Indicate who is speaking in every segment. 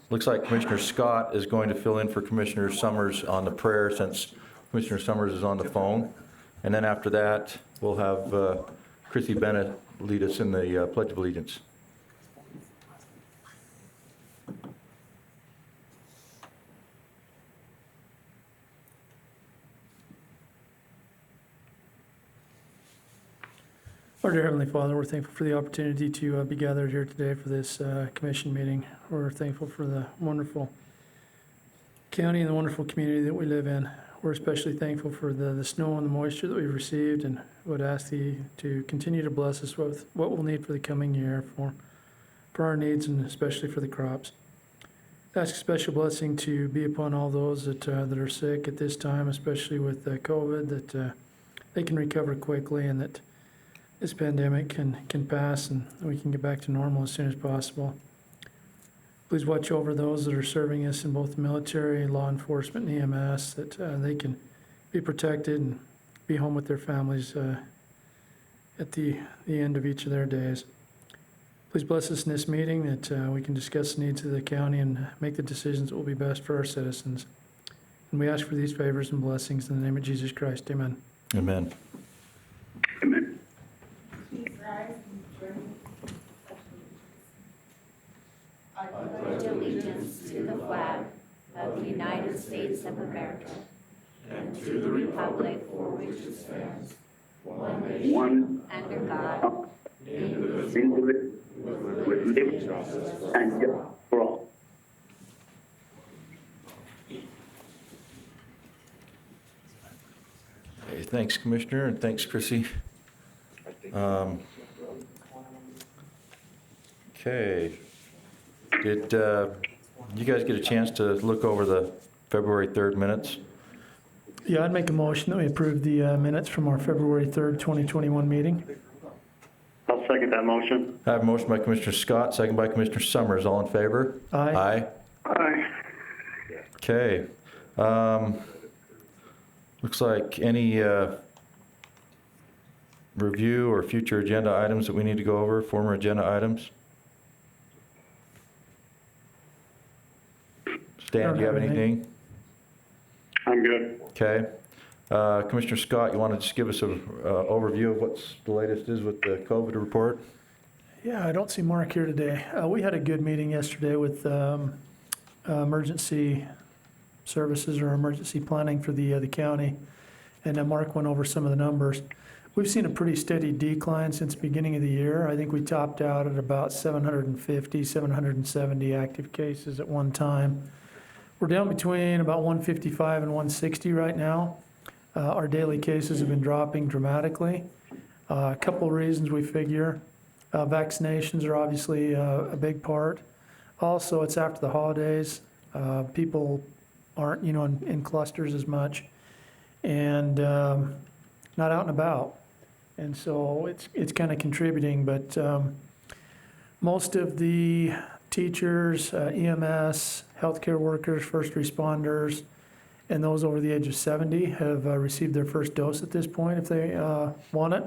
Speaker 1: Looks like Commissioner Scott is going to fill in for Commissioner Summers on the prayer since Commissioner Summers is on the phone. And then after that, we'll have Chrissy Bennett lead us in the Pledge of Allegiance.
Speaker 2: Our dear Heavenly Father, we're thankful for the opportunity to be gathered here today for this commission meeting. We're thankful for the wonderful county and the wonderful community that we live in. We're especially thankful for the snow and the moisture that we've received, and would ask thee to continue to bless us with what we'll need for the coming year for our needs and especially for the crops. Ask a special blessing to be upon all those that are sick at this time, especially with COVID, that they can recover quickly and that this pandemic can pass and we can get back to normal as soon as possible. Please watch over those that are serving us in both the military, law enforcement, and EMS, that they can be protected and be home with their families at the end of each of their days. Please bless us in this meeting that we can discuss the needs of the county and make the decisions that will be best for our citizens. And we ask for these favors and blessings in the name of Jesus Christ. Amen.
Speaker 1: Amen.
Speaker 3: Amen.
Speaker 4: I pledge allegiance to the flag of the United States of America and to the republic for which it stands, one nation, under God, indivisible, with liberty and justice for all.
Speaker 1: Hey, thanks, Commissioner, and thanks, Chrissy. Okay. Did you guys get a chance to look over the February 3rd minutes?
Speaker 2: Yeah, I'd make a motion that we approve the minutes from our February 3rd, 2021 meeting.
Speaker 3: I'll second that motion.
Speaker 1: I have a motion by Commissioner Scott, second by Commissioner Summers. All in favor?
Speaker 2: Aye.
Speaker 1: Aye.
Speaker 3: Aye.
Speaker 1: Okay. Looks like any review or future agenda items that we need to go over, former agenda items? Stan, do you have anything?
Speaker 3: I'm good.
Speaker 1: Okay. Commissioner Scott, you want to just give us an overview of what's the latest is with the COVID report?
Speaker 2: Yeah, I don't see Mark here today. We had a good meeting yesterday with emergency services or emergency planning for the county, and Mark went over some of the numbers. We've seen a pretty steady decline since the beginning of the year. I think we topped out at about 750, 770 active cases at one time. We're down between about 155 and 160 right now. Our daily cases have been dropping dramatically. A couple of reasons we figure. Vaccinations are obviously a big part. Also, it's after the holidays. People aren't, in clusters as much and not out and about. And so it's kind of contributing, but most of the teachers, EMS, healthcare workers, first responders, and those over the age of 70 have received their first dose at this point if they want it.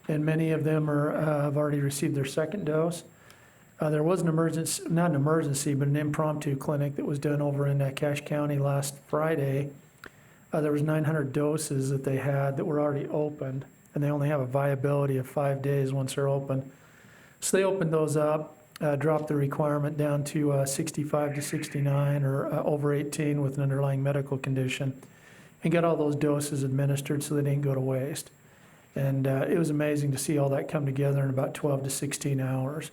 Speaker 2: And many of them have already received their second dose. There was an emergency, not an emergency, but an impromptu clinic that was done over in Cache County last Friday. There was 900 doses that they had that were already opened, and they only have a viability of 5 days once they're open. So they opened those up, dropped the requirement down to 65 to 69 or over 18 with an underlying medical condition, and got all those doses administered so they didn't go to waste. And it was amazing to see all that come together in about 12 to 16 hours.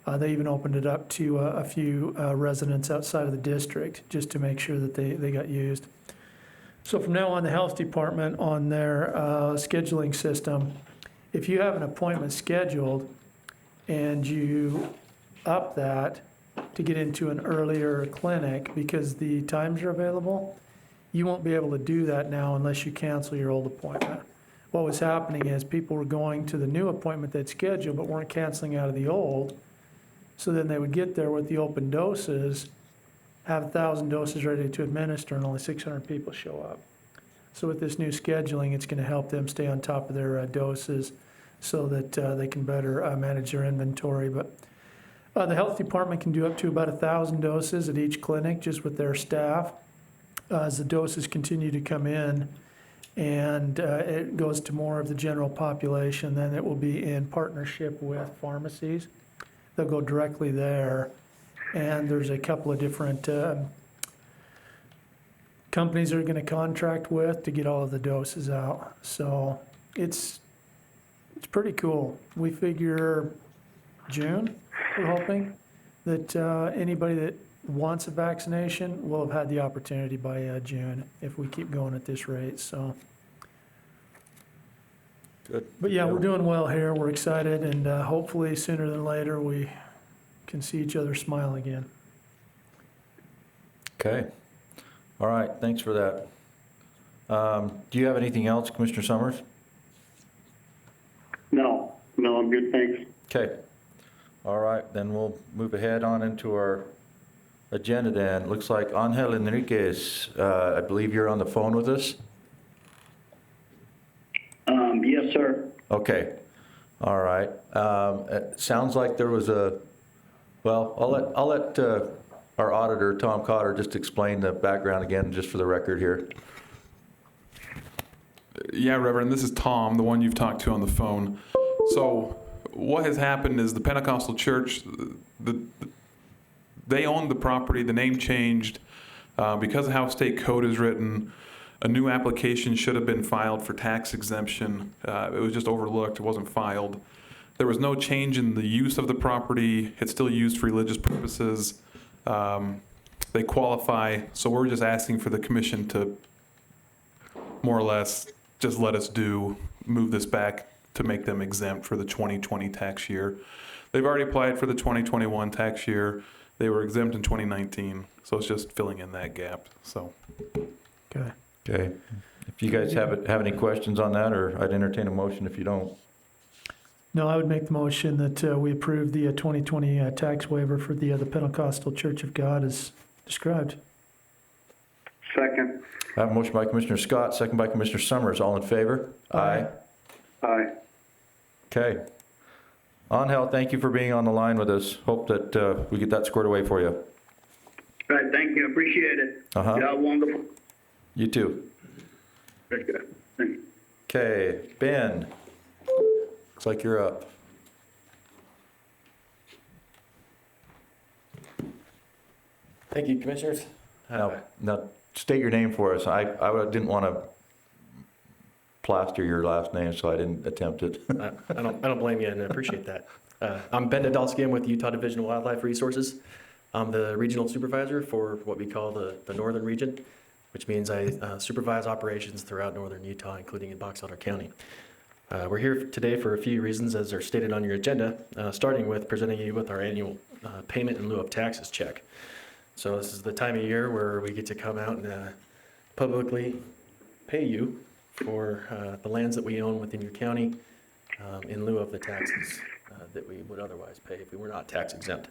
Speaker 2: They even opened it up to a few residents outside of the district just to make sure that they got used. So from now on, the health department on their scheduling system, if you have an appointment scheduled and you up that to get into an earlier clinic because the times are available, you won't be able to do that now unless you cancel your old appointment. What was happening is people were going to the new appointment they'd scheduled but weren't canceling out of the old. So then they would get there with the open doses, have 1,000 doses ready to administer, and only 600 people show up. So with this new scheduling, it's going to help them stay on top of their doses so that they can better manage their inventory. But The health department can do up to about 1,000 doses at each clinic, just with their staff. As the doses continue to come in and it goes to more of the general population, then it will be in partnership with pharmacies. They'll go directly there. And there's a couple of different companies they're going to contract with to get all of the doses out. So it's pretty cool. We figure June, we're hoping, that anybody that wants a vaccination will have had the opportunity by June if we keep going at this rate. So,
Speaker 1: Good.
Speaker 2: but yeah, we're doing well here. We're excited, and hopefully sooner than later we can see each other smile again.
Speaker 1: Okay. All right, thanks for that. Do you have anything else, Commissioner Summers?
Speaker 3: No, I'm good, thanks.
Speaker 1: Okay. All right, then we'll move ahead on into our agenda then. Looks like Angel Enriquez, I believe you're on the phone with us?
Speaker 3: Yes, sir.
Speaker 1: Okay. All right. It sounds like there was well, I'll let our auditor, Tom Cotter, just explain the background again, just for the record here.
Speaker 5: Yeah, Reverend, this is Tom, the one you've talked to on the phone. So what has happened is the Pentecostal Church, they owned the property, the name changed. Because of how state code is written, a new application should have been filed for tax exemption. It was just overlooked, it wasn't filed. There was no change in the use of the property. It's still used for religious purposes. They qualify, so we're just asking for the commission to more or less just let us move this back to make them exempt for the 2020 tax year. They've already applied for the 2021 tax year. They were exempt in 2019, so it's just filling in that gap, so.
Speaker 2: Okay.
Speaker 1: Okay. If you guys have any questions on that, or I'd entertain a motion if you don't.
Speaker 2: No, I would make the motion that we approve the 2020 tax waiver for the Pentecostal Church of God as described.
Speaker 3: Second.
Speaker 1: I have a motion by Commissioner Scott, second by Commissioner Summers. All in favor?
Speaker 2: Aye.
Speaker 3: Aye.
Speaker 1: Okay. Angel, thank you for being on the line with us. Hope that we get that squared away for you.
Speaker 6: Right, thank you, appreciate it.
Speaker 1: Uh-huh.
Speaker 6: Yeah, wonderful.
Speaker 1: You too.
Speaker 6: Very good. Thank you.
Speaker 1: Okay, Ben. Looks like you're up.
Speaker 7: Thank you, Commissioners.
Speaker 1: Now, state your name for us. I didn't want to plaster your last name, so I didn't attempt it.
Speaker 7: I don't blame you, and I appreciate that. I'm Ben Nadolsky. I'm with the Utah Division of Wildlife Resources. I'm the regional supervisor for what we call the Northern Region, which means I supervise operations throughout northern Utah, including in Box Elder County. We're here today for a few reasons, as are stated on your agenda, starting with presenting you with our annual payment in lieu of taxes check. So this is the time of year where we get to come out and publicly pay you for the lands that we own within your county in lieu of the taxes that we would otherwise pay if we were not tax exempt.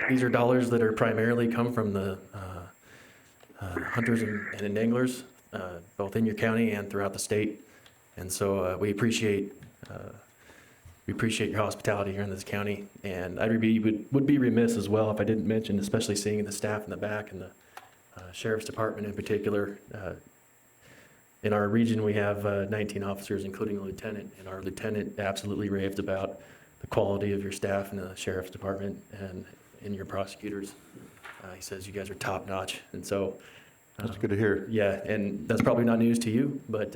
Speaker 7: These are dollars that are primarily come from the hunters and anglers, both in your county and throughout the state. And so we appreciate your hospitality here in this county. And I would be remiss as well if I didn't mention, especially seeing the staff in the back and the Sheriff's Department in particular. In our region, we have 19 officers, including a lieutenant, and our lieutenant absolutely raved about the quality of your staff in the Sheriff's Department and your prosecutors. He says you guys are top notch, and so
Speaker 1: That's good to hear.
Speaker 7: yeah, and that's probably not news to you, but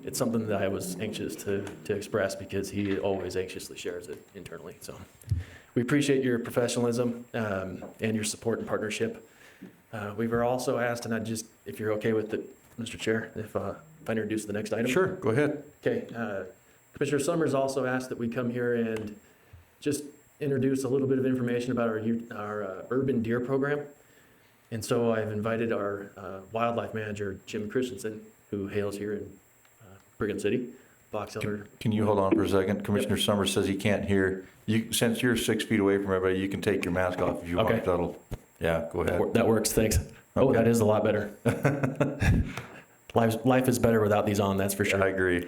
Speaker 7: it's something that I was anxious to express because he always anxiously shares it internally. So we appreciate your professionalism and your support and partnership. We were also asked, and if you're okay with it, Mr. Chair, if I introduce the next item.
Speaker 1: Sure, go ahead.
Speaker 7: Okay. Commissioner Summers also asked that we come here and just introduce a little bit of information about our urban deer program. And so I've invited our wildlife manager, Jim Christensen, who hails here in Brigham City, Box Elder.
Speaker 1: Can you hold on for a second? Commissioner Summers says he can't hear. Since you're 6 feet away from everybody, you can take your mask off if you want.
Speaker 7: Okay.
Speaker 1: Yeah, go ahead.
Speaker 7: That works, thanks. Oh,
Speaker 1: Okay.
Speaker 7: that is a lot better. Life is better without these on, that's for sure.
Speaker 1: I agree.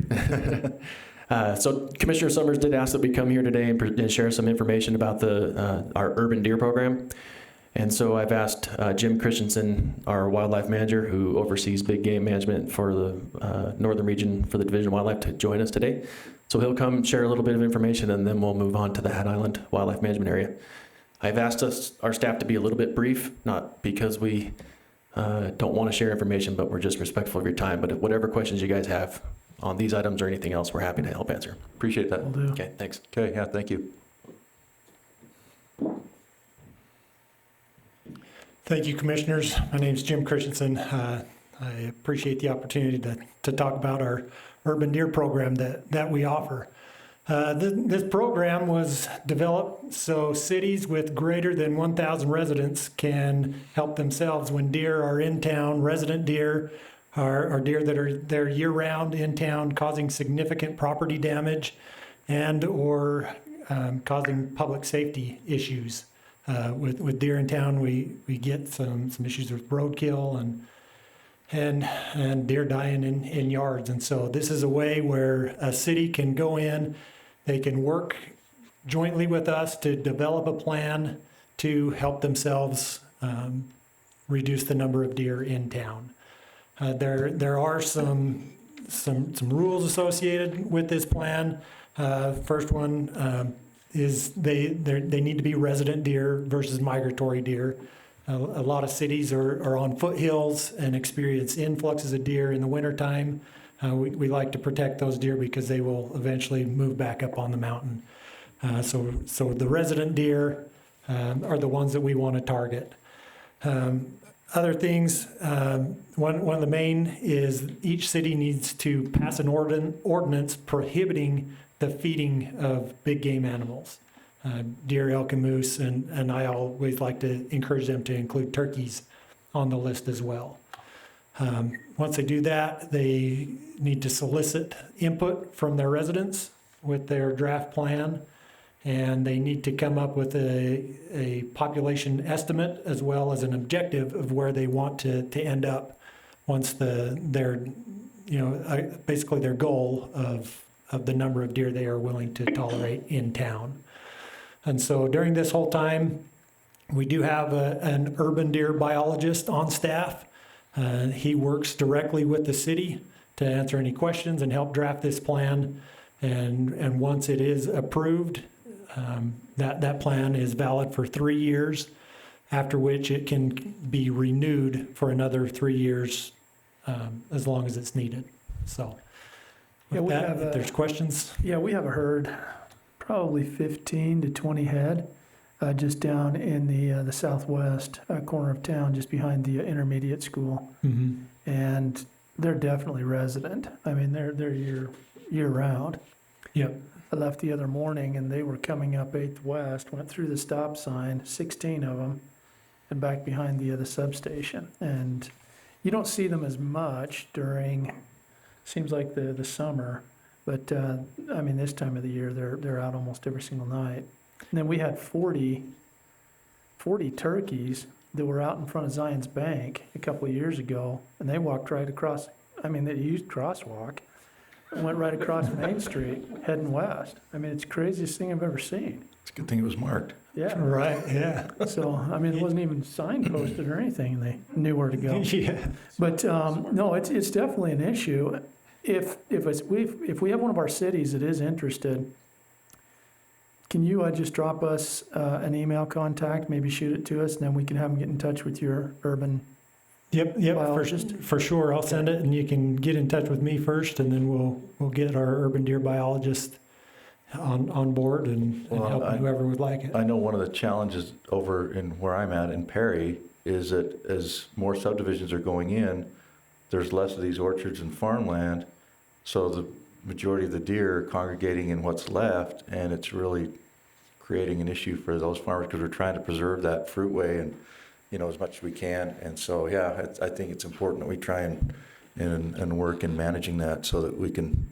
Speaker 7: So Commissioner Summers did ask that we come here today and share some information about our urban deer program. And so I've asked Jim Christensen, our wildlife manager, who oversees big game management for the northern region for the Division of Wildlife, to join us today. So he'll come share a little bit of information, and then we'll move on to the Hat Island Wildlife Management Area. I've asked our staff to be a little bit brief, not because we don't want to share information, but we're just respectful of your time. But whatever questions you guys have on these items or anything else, we're happy to help answer.
Speaker 1: Appreciate that.
Speaker 2: Will do.
Speaker 7: Okay, thanks.
Speaker 1: Okay, yeah, thank you.
Speaker 8: Thank you, Commissioners. My name is Jim Christensen. I appreciate the opportunity to talk about our urban deer program that we offer. This program was developed so cities with greater than 1,000 residents can help themselves when deer are in town. Resident deer are deer that are there year-round in town, causing significant property damage and or causing public safety issues. With deer in town, we get some issues with roadkill and deer dying in yards. And so this is a way where a city can go in, they can work jointly with us to develop a plan to help themselves reduce the number of deer in town. There are some rules associated with this plan. First one is they need to be resident deer versus migratory deer. A lot of cities are on foothills and experience influxes of deer in the wintertime. We like to protect those deer because they will eventually move back up on the mountain. So the resident deer are the ones that we want to target. Other things, one of the main is each city needs to pass an ordinance prohibiting the feeding of big game animals, deer, elk, and moose, and I always like to encourage them to include turkeys on the list as well. Once they do that, they need to solicit input from their residents with their draft plan, and they need to come up with a population estimate as well as an objective of where they want to end up once basically their goal of the number of deer they are willing to tolerate in town. And so during this whole time, we do have an urban deer biologist on staff. He works directly with the city to answer any questions and help draft this plan. And once it is approved, that plan is valid for 3 years, after which it can be renewed for another 3 years, as long as it's needed. So with that, if there's questions.
Speaker 2: Yeah, we have a herd, probably 15 to 20 head, just down in the southwest corner of town, just behind the intermediate school.
Speaker 8: Mm-hmm.
Speaker 2: And they're definitely resident. I mean, they're year round.
Speaker 8: Yep.
Speaker 2: I left the other morning and they were coming up 8th West, went through the stop sign, 16 of them, and back behind the substation. And you don't see them as much during, seems like the summer, but I mean, this time of the year, they're out almost every single night. And then we had 40 turkeys that were out in front of Zion's Bank a couple of years ago, and they walked right across, I mean, they used crosswalk, and went right across Main Street, heading west. I mean, it's the craziest thing I've ever seen.
Speaker 1: It's a good thing it was marked.
Speaker 2: Yeah.
Speaker 8: Right, yeah.
Speaker 2: So, I mean, it wasn't even signposted or anything, and they knew where to go.
Speaker 8: Yeah.
Speaker 2: But, no, it's definitely an issue. If we have one of our cities that is interested, can you just drop us an email contact, maybe shoot it to us, and then we can have them get in touch with your urban
Speaker 8: Yep,
Speaker 2: biologist?
Speaker 8: for sure. I'll send it, and you can get in touch with me first, and then we'll get our urban deer biologist on board and help whoever would like it.
Speaker 1: I know one of the challenges over in where I'm at in Perry is that as more subdivisions are going in, there's less of these orchards and farmland, so the majority of the deer are congregating in what's left, and it's really creating an issue for those farmers because we're trying to preserve that fruitway and, as much as we can. And so, yeah, I think it's important that we try and work in managing that so that we can,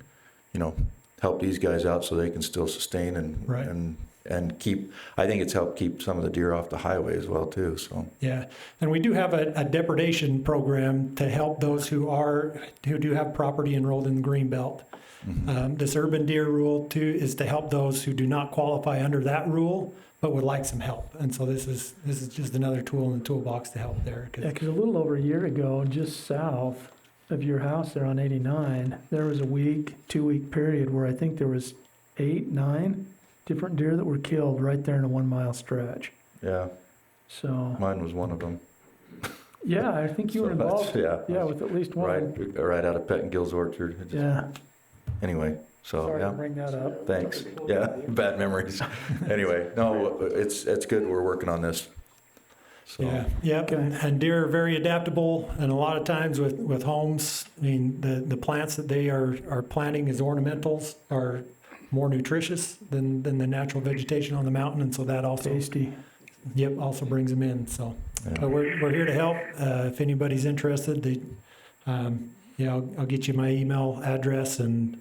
Speaker 1: help these guys out so they can still sustain and keep. I think it's helped keep some of the deer off the highway as well too. So
Speaker 8: Yeah, and we do have a depredation program to help those who do have property enrolled in the green belt. This urban deer rule too is to help those who do not qualify under that rule, but would like some help. And so this is just another tool in the toolbox to help there.
Speaker 2: Yeah, because a little over a year ago, just south of your house there on 89, there was a 2-week period where I think there was 8, 9 different deer that were killed right there in a 1 mile stretch.
Speaker 1: Yeah,
Speaker 2: So,
Speaker 1: mine was one of them.
Speaker 2: yeah, I think you were
Speaker 1: So that's-
Speaker 2: involved, yeah, with at least one.
Speaker 1: Right out of Pet and Gill's orchard. It just-
Speaker 2: Yeah,
Speaker 1: Anyway, so,
Speaker 2: sorry to
Speaker 1: yeah,
Speaker 2: bring that up.
Speaker 1: thanks. Yeah, bad memories. Anyway, no, it's good, we're working on this. So,
Speaker 8: Yeah, yep, and deer are very adaptable, and a lot of times with homes, I mean, the plants that they are planting as ornamentals are more nutritious than the natural vegetation on the mountain, and so that also,
Speaker 2: Tasty.
Speaker 8: yep, also brings them in, so.
Speaker 1: yeah.
Speaker 8: But we're here to help, if anybody's interested, I'll get you my email address and,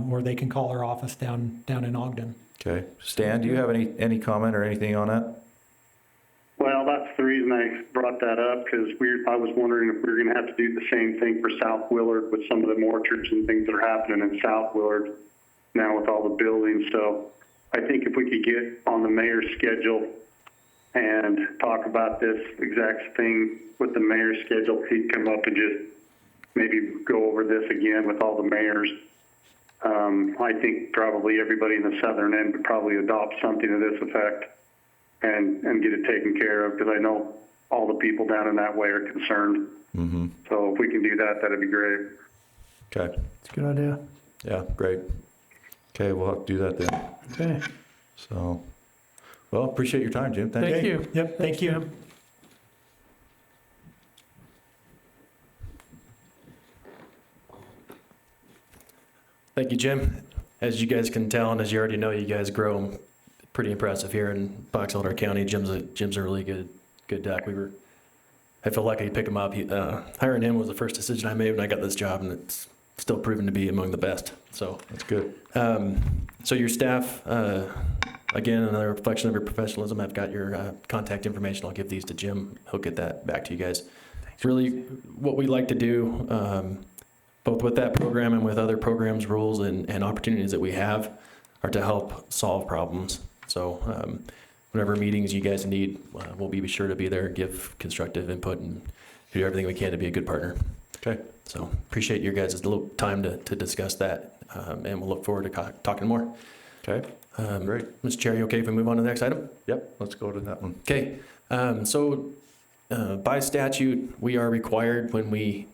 Speaker 8: or they can call our office down in Ogden.
Speaker 1: Okay, Stan, do you have any comment or anything on that?
Speaker 3: Well, that's the reason I brought that up, because I was wondering if we were going to have to do the same thing for South Willard with some of the orchards and things that are happening in South Willard now with all the buildings. So I think if we could get on the mayor's schedule and talk about this exact thing with the mayor's schedule, he'd come up and just maybe go over this again with all the mayors. I think probably everybody in the southern end would probably adopt something to this effect and get it taken care of, because I know all the people down in that way are concerned.
Speaker 1: Mm-hmm.
Speaker 3: So if we can do that, that'd be great.
Speaker 1: Okay,
Speaker 2: It's a good idea.
Speaker 1: yeah, great. Okay, we'll have to do that then.
Speaker 2: Okay,
Speaker 1: So, well, appreciate your time, Jim. Thank you.
Speaker 2: thank you.
Speaker 8: Yep, thank you.
Speaker 2: Jim.
Speaker 7: Thank you, Jim. As you guys can tell, and as you already know, you guys grow pretty impressive here in Box Elder County. Jim's a really good duck. I feel lucky to pick him up. Hiring him was the first decision I made when I got this job, and it's still proven to be among the best. So
Speaker 1: That's good.
Speaker 7: So your staff, again, another reflection of your professionalism. I've got your contact information. I'll give these to Jim. He'll get that back to you guys. It's really what we like to do, both with that program and with other programs, rules, and opportunities that we have, are to help solve problems. So whenever meetings you guys need, we'll be sure to be there, give constructive input, and do everything we can to be a good partner.
Speaker 1: Okay.
Speaker 7: So appreciate your guys' little time to discuss that, and we'll look forward to talking more.
Speaker 1: Okay, great.
Speaker 7: Mr. Chair, you okay if we move on to the next item?
Speaker 1: Yep, let's go to that one.
Speaker 7: Okay, so by statute, we are required when we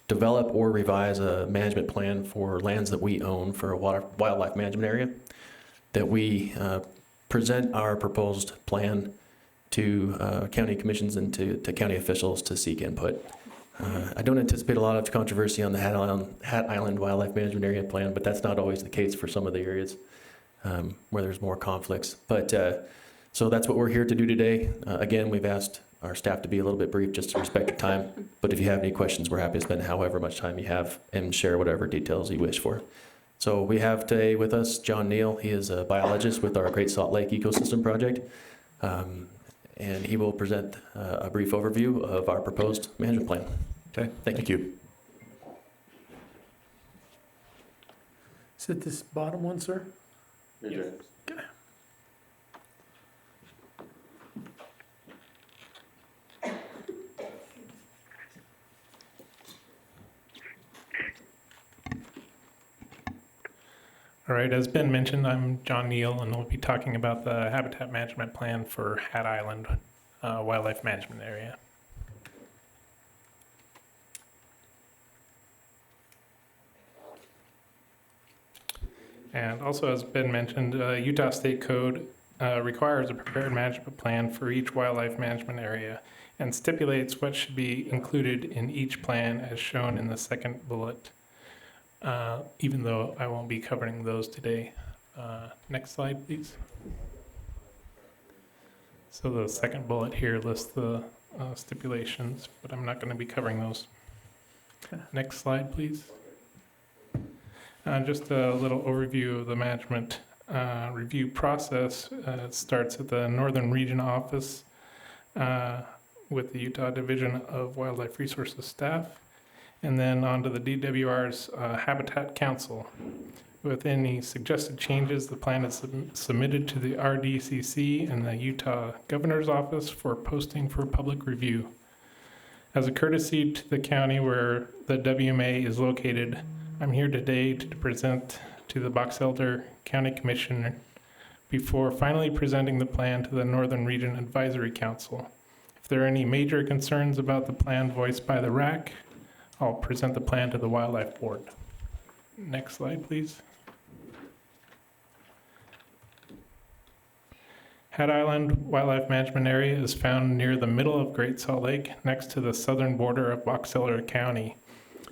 Speaker 7: develop or revise a management plan for lands that we own for a wildlife management area, that we present our proposed plan to county commissions and to county officials to seek input. I don't anticipate a lot of controversy on the Hat Island Wildlife Management Area plan, but that's not always the case for some of the areas where there's more conflicts. But so that's what we're here to do today. Again, we've asked our staff to be a little bit brief just to respect your time. But if you have any questions, we're happy to spend however much time you have and share whatever details you wish for. So we have today with us John Neal. He is a biologist with our Great Salt Lake Ecosystem Project. And he will present a brief overview of our proposed management plan.
Speaker 1: Okay, thank you.
Speaker 2: Is it this bottom one, sir?
Speaker 7: Yes.
Speaker 2: Okay.
Speaker 9: All right, as Ben mentioned, I'm John Neal, and I'll be talking about the habitat management plan for Hat Island Wildlife Management Area. And also, as Ben mentioned, Utah State Code requires a prepared management plan for each wildlife management area and stipulates what should be included in each plan as shown in the second bullet. Even though I won't be covering those today. Next slide, please. So the second bullet here lists the stipulations, but I'm not going to be covering those.
Speaker 2: Okay.
Speaker 9: Next slide, please. Just a little overview of the management review process. It starts at the Northern Region Office with the Utah Division of Wildlife Resources staff. And then on to the DWR's Habitat Council. With any suggested changes, the plan is submitted to the RDCC and the Utah Governor's Office for posting for public review. As a courtesy to the county where the WMA is located, I'm here today to present to the Box Elder County Commission before finally presenting the plan to the Northern Region Advisory Council. If there are any major concerns about the plan voiced by the RAC, I'll present the plan to the Wildlife Board. Next slide, please. Hat Island Wildlife Management Area is found near the middle of Great Salt Lake, next to the southern border of Box Elder County,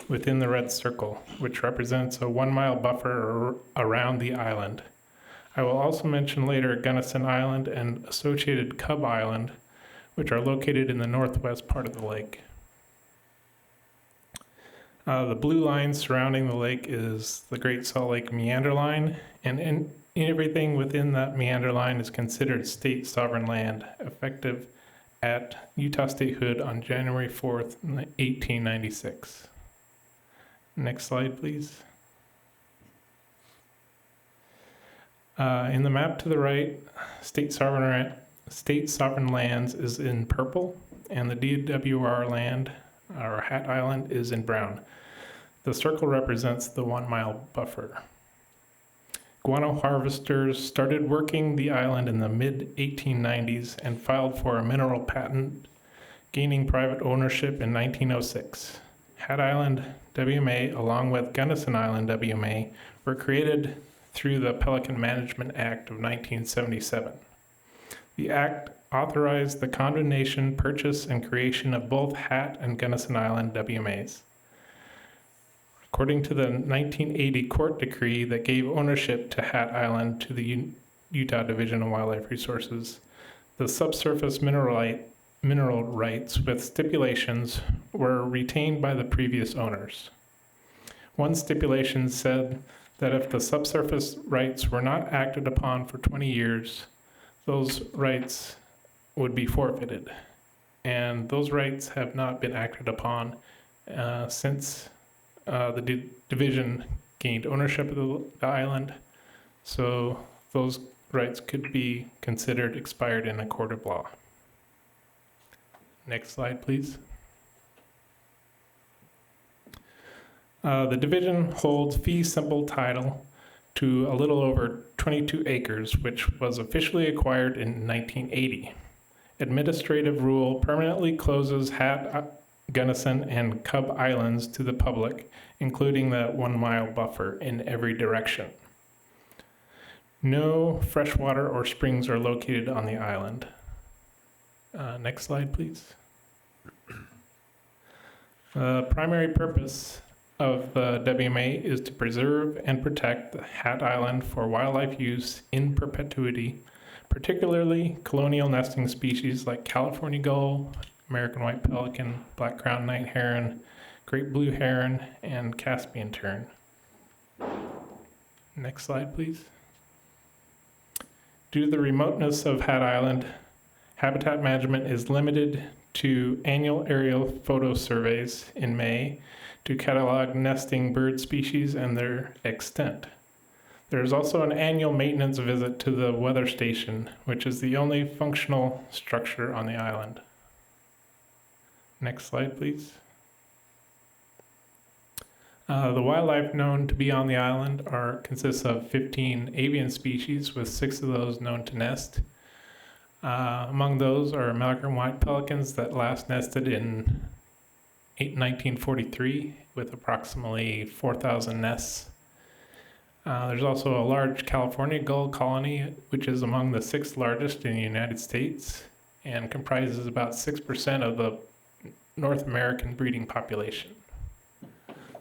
Speaker 9: within the red circle, which represents a 1 mile buffer around the island. I will also mention later Gunnison Island and associated Cub Island, which are located in the northwest part of the lake. The blue line surrounding the lake is the Great Salt Lake meander line, and everything within that meander line is considered state sovereign land, effective at Utah statehood on January 4th, 1896. Next slide, please. In the map to the right, state sovereign lands is in purple, and the DWR land, or Hat Island, is in brown. The circle represents the 1 mile buffer. Guano harvesters started working the island in the mid-1890s and filed for a mineral patent, gaining private ownership in 1906. Hat Island WMA, along with Gunnison Island WMA, were created through the Pelican Management Act of 1977. The act authorized the condemnation, purchase, and creation of both Hat and Gunnison Island WMAs. According to the 1980 court decree that gave ownership to Hat Island to the Utah Division of Wildlife Resources, the subsurface mineral rights with stipulations were retained by the previous owners. One stipulation said that if the subsurface rights were not acted upon for 20 years, those rights would be forfeited. And those rights have not been acted upon since the division gained ownership of the island, so those rights could be considered expired in a court of law. Next slide, please. The division holds fee simple title to a little over 22 acres, which was officially acquired in 1980. Administrative rule permanently closes Hat, Gunnison, and Cub Islands to the public, including the 1 mile buffer in every direction. No freshwater or springs are located on the island. Next slide, please. The primary purpose of the WMA is to preserve and protect the Hat Island for wildlife use in perpetuity, particularly colonial nesting species like California gull, American white pelican, black-crowned night heron, great blue heron, and Caspian tern. Next slide, please. Due to the remoteness of Hat Island, habitat management is limited to annual aerial photo surveys in May to catalog nesting bird species and their extent. There is also an annual maintenance visit to the weather station, which is the only functional structure on the island. Next slide, please. The wildlife known to be on the island consists of 15 avian species, with 6 of those known to nest. Among those are American white pelicans that last nested in 1943 with approximately 4,000 nests. There's also a large California gull colony, which is among the 6th largest in the United States and comprises about 6% of the North American breeding population.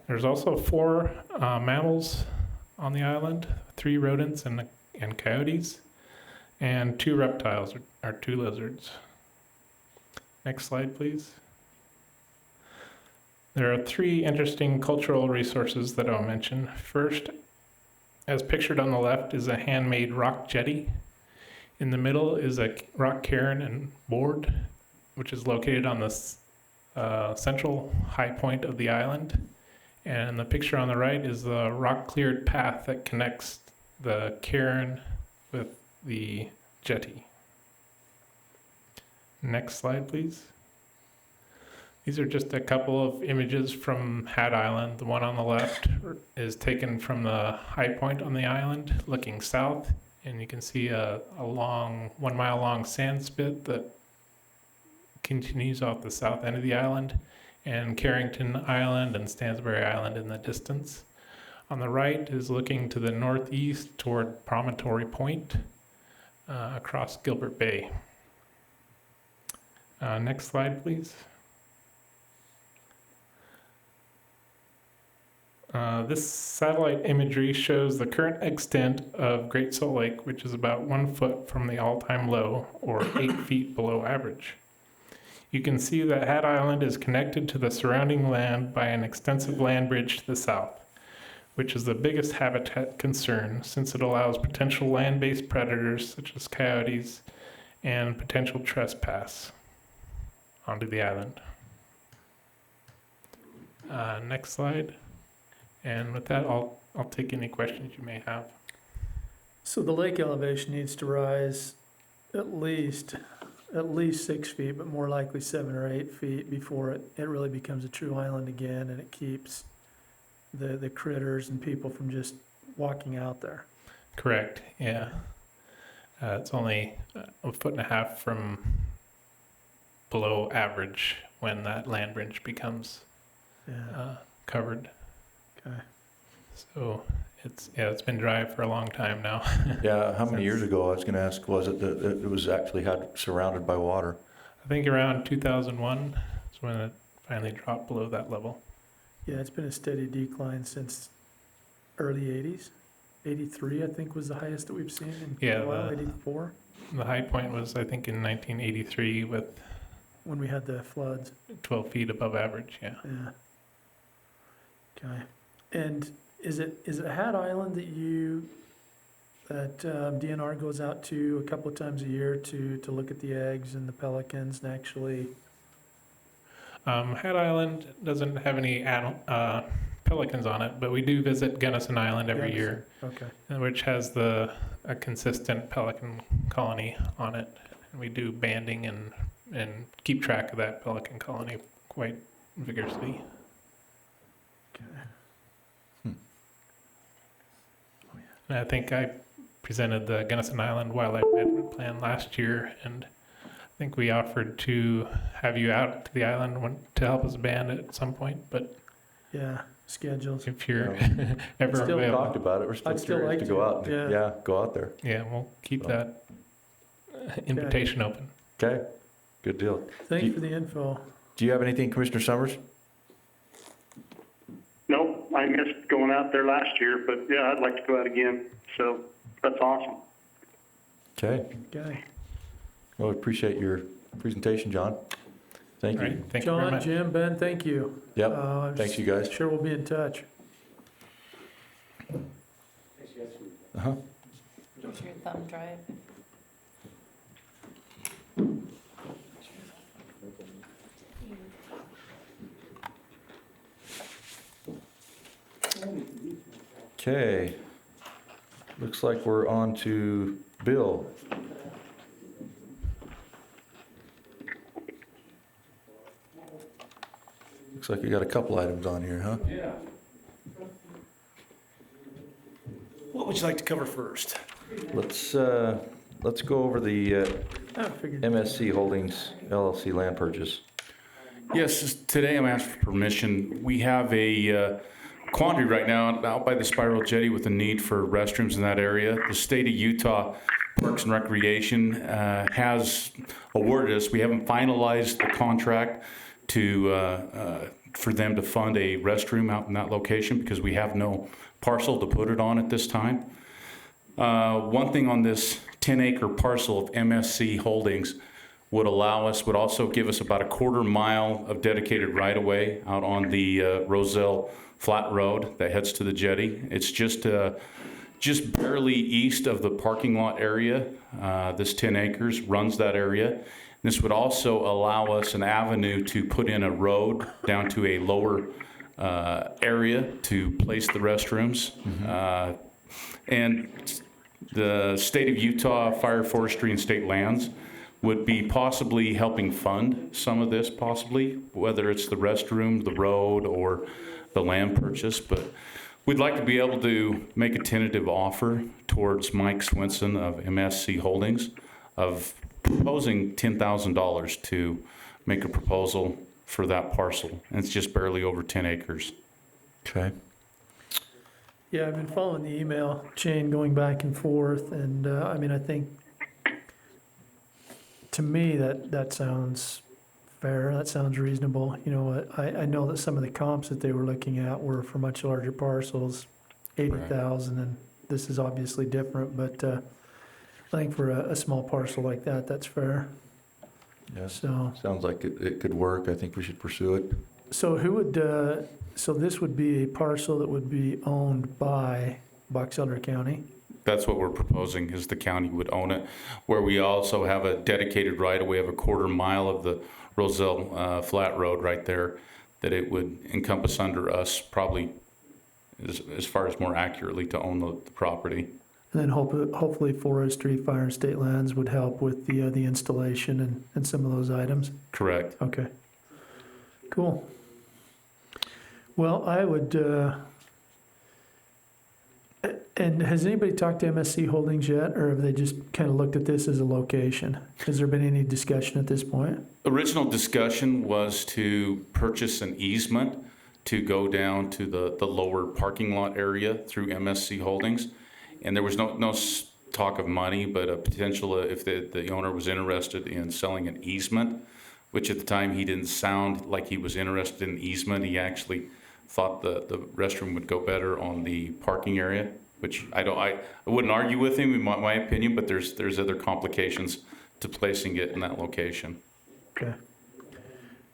Speaker 9: There's also 4 mammals on the island, 3 rodents and coyotes, and 2 reptiles, or 2 lizards. Next slide, please. There are 3 interesting cultural resources that I'll mention. First, as pictured on the left, is a handmade rock jetty. In the middle is a rock cairn and board, which is located on the central high point of the island. And the picture on the right is the rock-cleared path that connects the cairn with the jetty. Next slide, please. These are just a couple of images from Hat Island. The one on the left is taken from the high point on the island, looking south, and you can see a long, 1 mile long sand spit that continues off the south end of the island, and Carrington Island and Stansbury Island in the distance. On the right is looking to the northeast toward Promontory Point across Gilbert Bay. Next slide, please. This satellite imagery shows the current extent of Great Salt Lake, which is about 1 foot from the all-time low, or 8 feet below average. You can see that Hat Island is connected to the surrounding land by an extensive land bridge to the south, which is the biggest habitat concern since it allows potential land-based predators such as coyotes and potential trespass onto the island. Next slide. And with that, I'll take any questions you may have.
Speaker 2: So the lake elevation needs to rise at least 6 feet, but more likely 7 or 8 feet before it really becomes a true island again, and it keeps the critters and people from just walking out there.
Speaker 9: Correct, yeah. It's only 1.5 feet from below average when that land bridge becomes
Speaker 2: Yeah.
Speaker 9: covered.
Speaker 2: Okay.
Speaker 9: So it's been dry for a long time now.
Speaker 1: Yeah, how many years ago, I was gonna ask, was it that it was actually surrounded by water?
Speaker 9: I think around 2001 is when it finally dropped below that level.
Speaker 2: Yeah, it's been a steady decline since early 80s. 83, I think, was the highest that we've seen in
Speaker 9: Yeah,
Speaker 2: a while,
Speaker 9: the-
Speaker 2: 84,
Speaker 9: The high point was, I think, in 1983 with
Speaker 2: when we had the floods.
Speaker 9: 12 feet above average, yeah.
Speaker 2: Yeah. Okay. And is it Hat Island that DNR goes out to a couple of times a year to look at the eggs and the pelicans and actually?
Speaker 9: Hat Island doesn't have any pelicans on it, but we do visit Gunnison Island every year,
Speaker 2: Okay.
Speaker 9: which has a consistent pelican colony on it. And we do banding and keep track of that pelican colony quite vigorously. And I think I presented the Gunnison Island Wildlife Management Plan last year, and I think we offered to have you out to the island to help us band it at some point, but
Speaker 2: Yeah, schedules.
Speaker 9: if you're ever
Speaker 2: Still
Speaker 1: We
Speaker 9: available,
Speaker 1: talked about it, we're still
Speaker 2: I'd still
Speaker 1: curious
Speaker 2: like
Speaker 1: to
Speaker 2: to,
Speaker 1: go out,
Speaker 2: yeah.
Speaker 1: yeah, go out there.
Speaker 9: yeah, we'll keep
Speaker 1: So.
Speaker 9: that invitation open.
Speaker 1: Okay, good deal.
Speaker 2: Thank you for the info.
Speaker 1: Do you have anything, Commissioner Summers?
Speaker 3: Nope, I missed going out there last year, but yeah, I'd like to go out again. So that's awesome.
Speaker 1: Okay,
Speaker 2: Okay.
Speaker 1: well, we appreciate your presentation, John. Thank
Speaker 9: All
Speaker 1: you.
Speaker 9: right, thank you very
Speaker 2: John,
Speaker 9: much.
Speaker 2: Jim, Ben, thank you.
Speaker 1: Yep, thanks you guys.
Speaker 2: Sure we'll be in touch.
Speaker 1: Uh-huh.
Speaker 4: Here's your thumb drive.
Speaker 1: Okay, looks like we're on to Bill. Looks like you got a couple items on here, huh?
Speaker 10: Yeah. What would you like to cover first?
Speaker 1: Let's go over the
Speaker 2: I figured.
Speaker 1: MSC Holdings LLC land purchase.
Speaker 10: Yes, today I'm asked for permission. We have a quandary right now out by the Spiral Jetty with the need for restrooms in that area. The state of Utah Parks and Recreation has awarded us, we haven't finalized the contract for them to fund a restroom out in that location because we have no parcel to put it on at this time. One thing on this 10-acre parcel of MSC Holdings would also give us about a 1/4 mile of dedicated right-of-way out on the Roselle Flat Road that heads to the jetty. It's just barely east of the parking lot area. This 10 acres runs that area. This would also allow us an avenue to put in a road down to a lower area to place the restrooms. And the state of Utah Fire, Forestry, and State Lands would be possibly helping fund some of this, possibly, whether it's the restroom, the road, or the land purchase. But we'd like to be able to make a tentative offer towards Mike Swinson of MSC Holdings of proposing $10,000 to make a proposal for that parcel. And it's just barely over 10 acres.
Speaker 1: Okay.
Speaker 2: Yeah, I've been following the email chain going back and forth, and I mean, I think, to me, that sounds fair, that sounds reasonable. You know, I know that some of the comps that they were looking at were for much larger parcels, 80,000, and this is obviously different, but I think for a small parcel like that, that's fair.
Speaker 1: Yes.
Speaker 2: So,
Speaker 1: Sounds like it could work. I think we should pursue it.
Speaker 2: so who would, so this would be a parcel that would be owned by Box Elder County?
Speaker 10: That's what we're proposing, is the county would own it, where we also have a dedicated right-of-way of a quarter mile of the Roselle Flat Road right there, that it would encompass under us, probably as far as more accurately to own the property.
Speaker 2: And then hopefully Forestry, Fire, and State Lands would help with the installation and some of those items?
Speaker 10: Correct.
Speaker 2: Okay. Cool. Well, I would, and has anybody talked to MSC Holdings yet, or have they just kind of looked at this as a location? Has there been any discussion at this point?
Speaker 10: Original discussion was to purchase an easement to go down to the lower parking lot area through MSC Holdings. And there was no talk of money, but a potential if the owner was interested in selling an easement, which at the time he didn't sound like he was interested in easement. He actually thought the restroom would go better on the parking area, which I wouldn't argue with him in my opinion, but there's other complications to placing it in that location.
Speaker 2: Okay.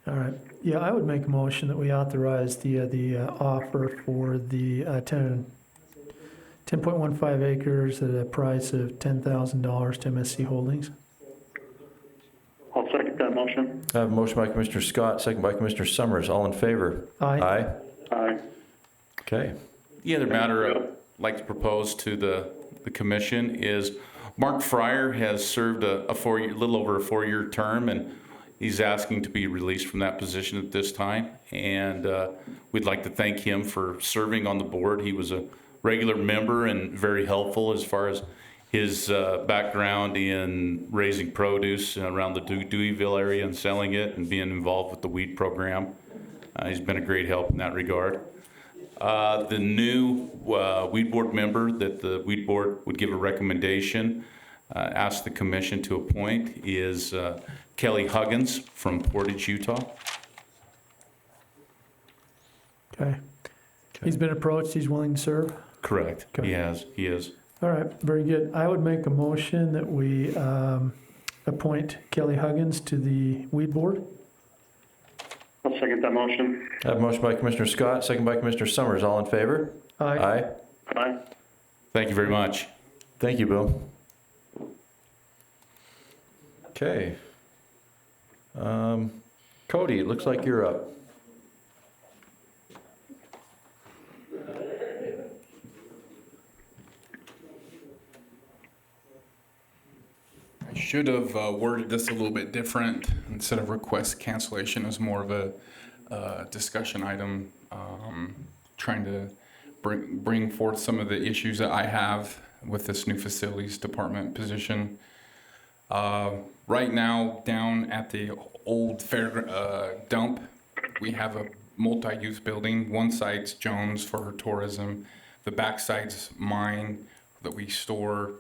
Speaker 2: All right. Yeah, I would make a motion that we authorize the offer for the 10.15 acres at a price of $10,000 to MSC Holdings.
Speaker 3: I'll second that motion.
Speaker 1: I have a motion by Commissioner Scott, second by Commissioner Summers. All in favor?
Speaker 2: Aye.
Speaker 1: Aye.
Speaker 3: Aye.
Speaker 10: The
Speaker 1: Okay.
Speaker 10: other matter I'd like to propose to the commission is Mark Fryer has served a little over a 4-year term, and he's asking to be released from that position at this time. And we'd like to thank him for serving on the board. He was a regular member and very helpful as far as his background in raising produce around the Deweyville area and selling it and being involved with the weed program. He's been a great help in that regard. The new weed board member that the weed board would give a recommendation, ask the commission to appoint, is Kelly Huggins from Portage, Utah.
Speaker 2: Okay. He's been approached. He's willing to serve?
Speaker 10: Correct.
Speaker 2: Okay.
Speaker 10: He is.
Speaker 2: All right, very good. I would make a motion that we appoint Kelly Huggins to the weed board.
Speaker 3: I'll second that motion.
Speaker 1: I have a motion by Commissioner Scott, second by Commissioner Summers. All in favor?
Speaker 2: Aye.
Speaker 1: Aye.
Speaker 3: Aye.
Speaker 10: Thank you very much.
Speaker 1: Thank you, Bill. Okay. Cody, it looks like you're up.
Speaker 11: I should have worded this a little bit different. Instead of request cancellation, as more of a discussion item, trying to bring forth some of the issues that I have with this new facilities department position. Right now, down at the old fair dump, we have a multi-use building. One side's Jones for tourism. The back side's mine that we store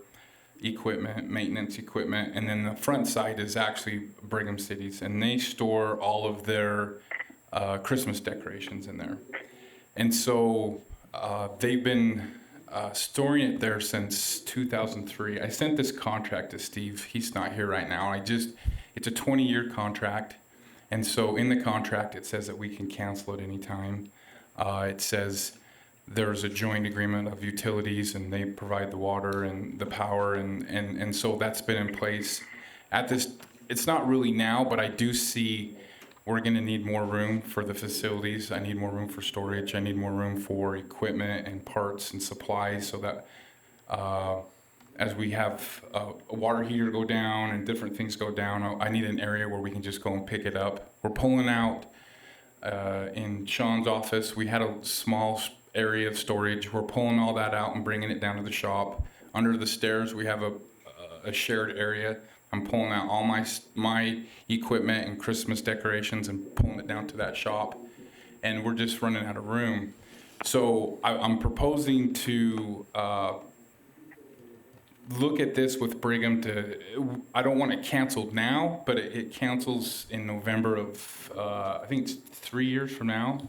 Speaker 11: equipment, maintenance equipment, and then the front side is actually Brigham City's, and they store all of their Christmas decorations in there. And so they've been storing it there since 2003. I sent this contract to Steve. He's not here right now. It's a 20-year contract, and so in the contract it says that we can cancel at any time. It says there's a joint agreement of utilities, and they provide the water and the power, and so that's been in place. At this it's not really now, but I do see we're going to need more room for the facilities. I need more room for storage. I need more room for equipment and parts and supplies, so that as we have a water heater go down and different things go down, I need an area where we can just go and pick it up. We're pulling out in Sean's office. We had a small area of storage. We're pulling all that out and bringing it down to the shop. Under the stairs, we have a shared area. I'm pulling out all my equipment and Christmas decorations and pulling it down to that shop, and we're just running out of room. So I'm proposing to look at this with Brigham I don't want it canceled now, but it cancels in November of, I think it's 3 years from now.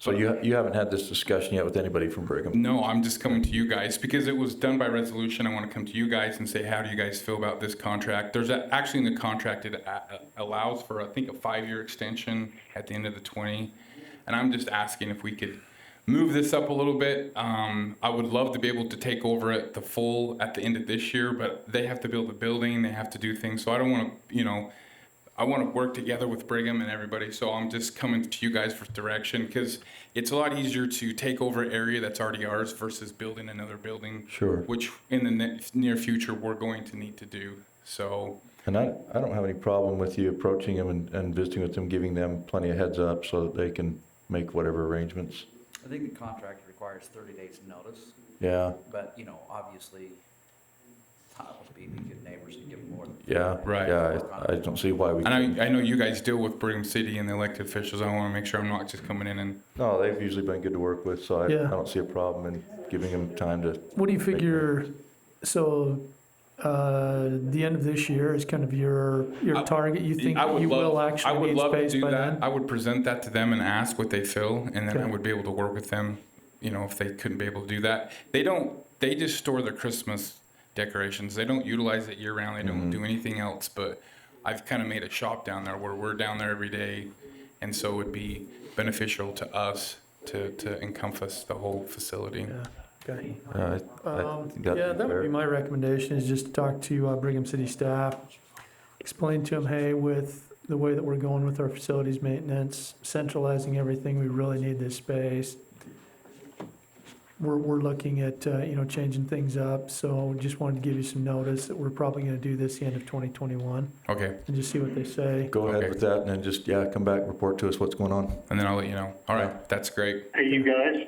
Speaker 1: So you haven't had this discussion yet with anybody from Brigham?
Speaker 11: No, I'm just coming to you guys because it was done by resolution. I want to come to you guys and say, how do you guys feel about this contract? There's actually in the contract, it allows for, I think, a 5-year extension at the end of the 20. And I'm just asking if we could move this up a little bit. I would love to be able to take over at the end of this year, but they have to build a building, they have to do things. So I don't want to, I want to work together with Brigham and everybody, so I'm just coming to you guys for direction, because it's a lot easier to take over an area that's already ours versus building another building.
Speaker 1: Sure.
Speaker 11: Which in the near future, we're going to need to do, so.
Speaker 1: And I don't have any problem with you approaching them and visiting with them, giving them plenty of heads up so that they can make whatever arrangements.
Speaker 12: I think the contract requires 30 days notice,
Speaker 1: Yeah,
Speaker 12: but, obviously, would be good neighbors and give them more than.
Speaker 1: yeah.
Speaker 11: Right.
Speaker 1: Yeah, I don't see why we
Speaker 11: And
Speaker 1: can't.
Speaker 11: I know you guys deal with Brigham City and the elected officials. I want to make sure I'm not just coming in and,
Speaker 1: No, they've usually been good to work with, so I
Speaker 2: Yeah.
Speaker 1: don't see a problem in giving them time to.
Speaker 2: What do you figure, so, the end of this year is kind of your target? You think
Speaker 11: I would
Speaker 2: you
Speaker 11: love,
Speaker 2: will
Speaker 11: I
Speaker 2: actually
Speaker 11: would
Speaker 2: need
Speaker 11: love to
Speaker 2: space
Speaker 11: do
Speaker 2: by
Speaker 11: that.
Speaker 2: then?
Speaker 11: I would present that to them and ask what they feel, and then I
Speaker 2: Okay.
Speaker 11: would be able to work with them, if they couldn't be able to do that. They just store their Christmas decorations. They don't utilize it year round. They don't do anything else, but I've kind of made a shop down there where we're down there every day, and so it would be beneficial to us to encompass the whole facility.
Speaker 2: Yeah, okay.
Speaker 1: I think that'd
Speaker 2: Yeah,
Speaker 1: be
Speaker 2: that would
Speaker 1: fair.
Speaker 2: be my recommendation, is just to talk to Brigham City staff, explain to them, hey, with the way that we're going with our facilities maintenance, centralizing everything, we really need this space. We're looking at, changing things up, so just wanted to give you some notice that we're probably gonna do this the end of 2021,
Speaker 11: Okay,
Speaker 2: and just see what they say.
Speaker 1: Go ahead
Speaker 11: Okay.
Speaker 1: with that and then just, come back, report to us what's going on.
Speaker 11: and then I'll let you know. All right, that's great.
Speaker 3: Hey, you guys,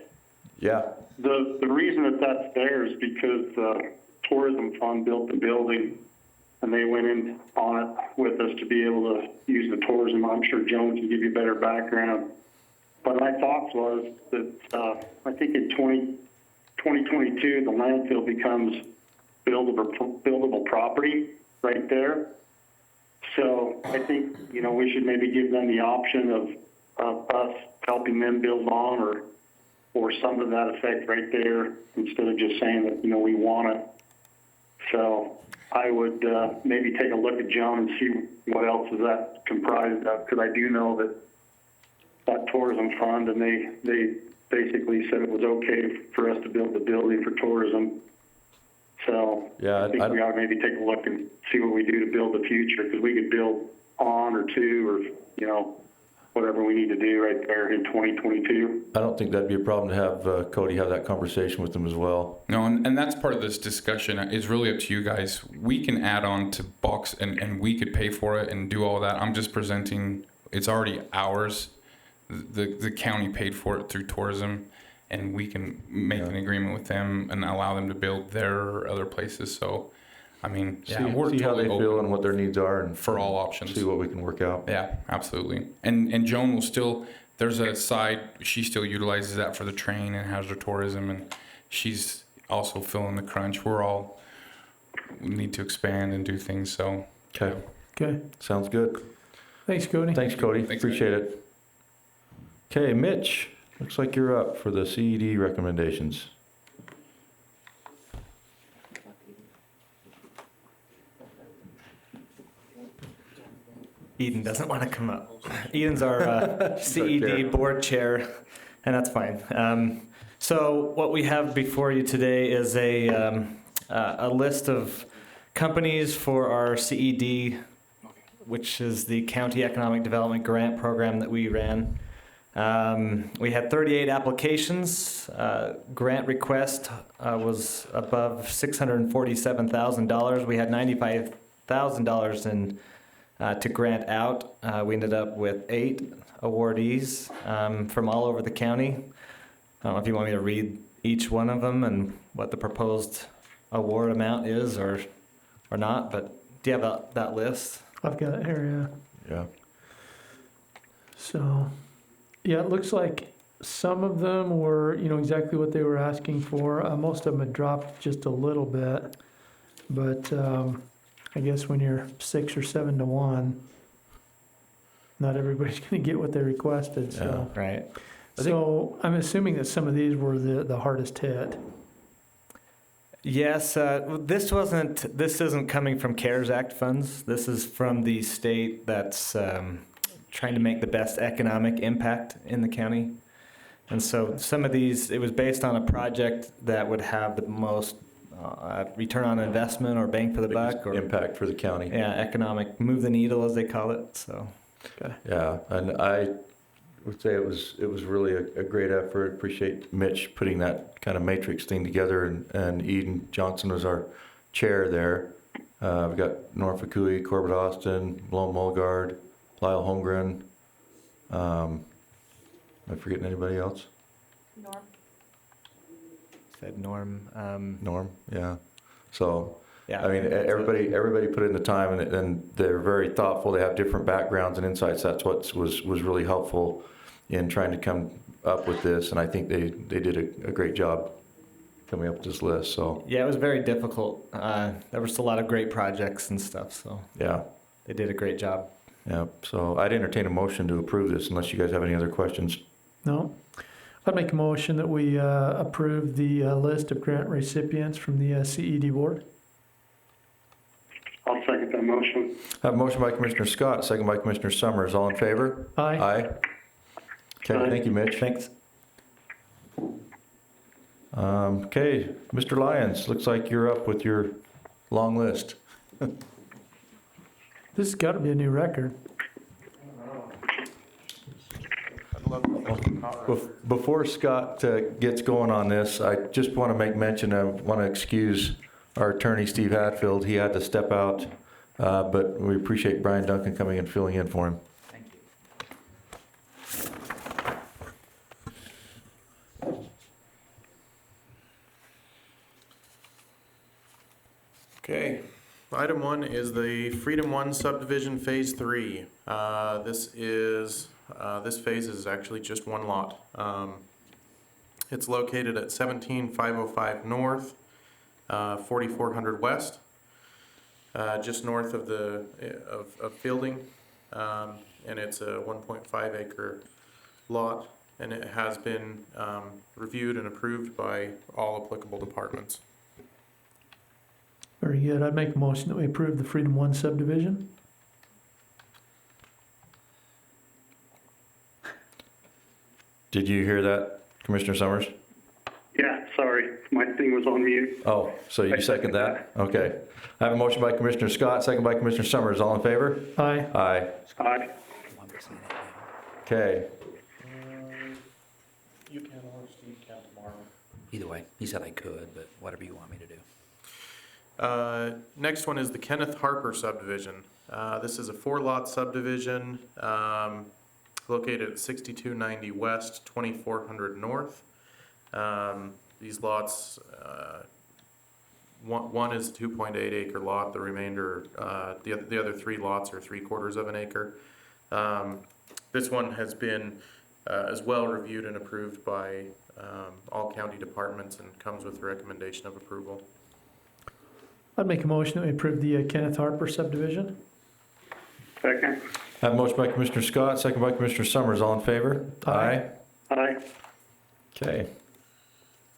Speaker 1: Yeah,
Speaker 3: the reason that that's there is because Tourism Fund built the building, and they went in on it with us to be able to use the tourism. I'm sure Joan can give you a better background. But my thoughts was that I think in 2022, the landfill becomes buildable property right there. So I think, we should maybe give them the option of us helping them build on or something to that effect right there, instead of just saying that, we want it. So I would maybe take a look at Joan and see what else is that comprised of, because I do know that tourism fund, and they basically said it was okay for us to build the building for tourism. So
Speaker 1: Yeah,
Speaker 3: I think we ought to maybe take a look and see what we do to build the future, because we could build on or to, or, whatever we need to do right there in 2022.
Speaker 1: I don't think that'd be a problem to have Cody have that conversation with them as well.
Speaker 11: No, and that's part of this discussion. It's really up to you guys. We can add on to box and we could pay for it and do all that. I'm just presenting, it's already ours. The county paid for it through tourism, and we can make an agreement with them and allow them to build their other places. So, I mean,
Speaker 1: See,
Speaker 11: we're
Speaker 1: see how
Speaker 11: totally
Speaker 1: they feel
Speaker 11: open
Speaker 1: and what their needs are, and
Speaker 11: for all options.
Speaker 1: see what we can work out.
Speaker 11: Yeah, absolutely. And Joan will still, there's a side, she still utilizes that for the train and has her tourism, and she's also feeling the crunch. We need to expand and do things, so.
Speaker 1: Okay,
Speaker 2: Okay,
Speaker 1: sounds good.
Speaker 2: thanks, Cody.
Speaker 1: Thanks, Cody.
Speaker 11: Thanks,
Speaker 1: Appreciate it. Okay, Mitch, looks like you're up for the CED recommendations.
Speaker 13: Eden doesn't want to come up. Eden's our CED board chair, and that's fine. So what we have before you today is a list of companies for our CED which is the county economic development grant program that we ran. We had 38 applications. Grant request was above $647,000. We had $95,000 in to grant out. We ended up with 8 awardees from all over the county. I don't know if you want me to read each one of them and what the proposed award amount is or not, but do you have that list?
Speaker 2: I've got it here, yeah.
Speaker 1: Yeah.
Speaker 2: So, yeah, it looks like some of them were, exactly what they were asking for. Most of them had dropped just a little bit, but I guess when you're 6 or 7 to 1, not everybody's going to get what they requested. So,
Speaker 13: Right.
Speaker 2: so I'm assuming that some of these were the hardest hit.
Speaker 13: Yes, this isn't coming from CARES Act funds. This is from the state that's trying to make the best economic impact in the county. And so some of these, it was based on a project that would have the most return on investment or bang for the buck, or
Speaker 1: Impact for the county.
Speaker 13: yeah, economic, move the needle as they call it. So
Speaker 1: Yeah, and I would say it was really a great effort. Appreciate Mitch putting that kind of matrix thing together, and Eden Johnson was our chair there. We got Norfolk Cooey, Corbett Austin, Blown Mulgard, Lyle Holmgren. Am I forgetting anybody else?
Speaker 13: said Norm.
Speaker 1: Norm, yeah. So,
Speaker 13: Yeah,
Speaker 1: I mean, everybody put in the time, and they're very thoughtful. They have different backgrounds and insights. That's what was really helpful in trying to come up with this, and I think they did a great job coming up with this list. So
Speaker 13: yeah, it was very difficult. There was a lot of great projects and stuff, so
Speaker 1: yeah,
Speaker 13: they did a great job.
Speaker 1: yeah. So I'd entertain a motion to approve this, unless you guys have any other questions.
Speaker 2: No? I'd make a motion that we approve the list of grant recipients from the CED board.
Speaker 3: I'll second that motion.
Speaker 1: I have a motion by Commissioner Scott, second by Commissioner Summers. All in favor?
Speaker 2: Aye.
Speaker 1: Aye. Okay,
Speaker 3: Aye.
Speaker 1: thank you, Mitch.
Speaker 13: Thanks.
Speaker 1: Okay, Mr. Lyons, looks like you're up with your long list.
Speaker 2: This has got to be a new record.
Speaker 1: Before Scott gets going on this, I just want to make mention, I want to excuse our attorney, Steve Hatfield. He had to step out, but we appreciate Brian Duncan coming and filling in for him.
Speaker 12: Thank you.
Speaker 14: Okay, item 1 is the Freedom 1 subdivision Phase 3. This phase is actually just one lot. It's located at 17505 North, 4400 West, just north of of Fielding, and it's a 1.5 acre lot, and it has been reviewed and approved by all applicable departments.
Speaker 2: Very good. I'd make a motion that we approve the Freedom 1 subdivision.
Speaker 1: Did you hear that, Commissioner Summers?
Speaker 3: Yeah, sorry, my thing was on mute.
Speaker 1: Oh, so you second that? Okay. I have a motion by Commissioner Scott, second by Commissioner Summers. All in favor?
Speaker 2: Aye.
Speaker 1: Aye.
Speaker 3: Aye.
Speaker 1: Okay.
Speaker 9: You can, or Steve can tomorrow.
Speaker 12: Either way, he said I could, but whatever you want me to do.
Speaker 14: Next one is the Kenneth Harper subdivision. This is a 4-lot subdivision located at 6290 West, 2400 North. These lots, one is a 2.8 acre lot. The remainder, the other 3 lots are 3/4 of an acre. This one has been as well reviewed and approved by all county departments and comes with a recommendation of approval.
Speaker 2: I'd make a motion that we approve the Kenneth Harper subdivision.
Speaker 3: Second.
Speaker 1: I have a motion by Commissioner Scott, second by Commissioner Summers. All in favor?
Speaker 2: Aye.
Speaker 3: Aye.
Speaker 1: Okay.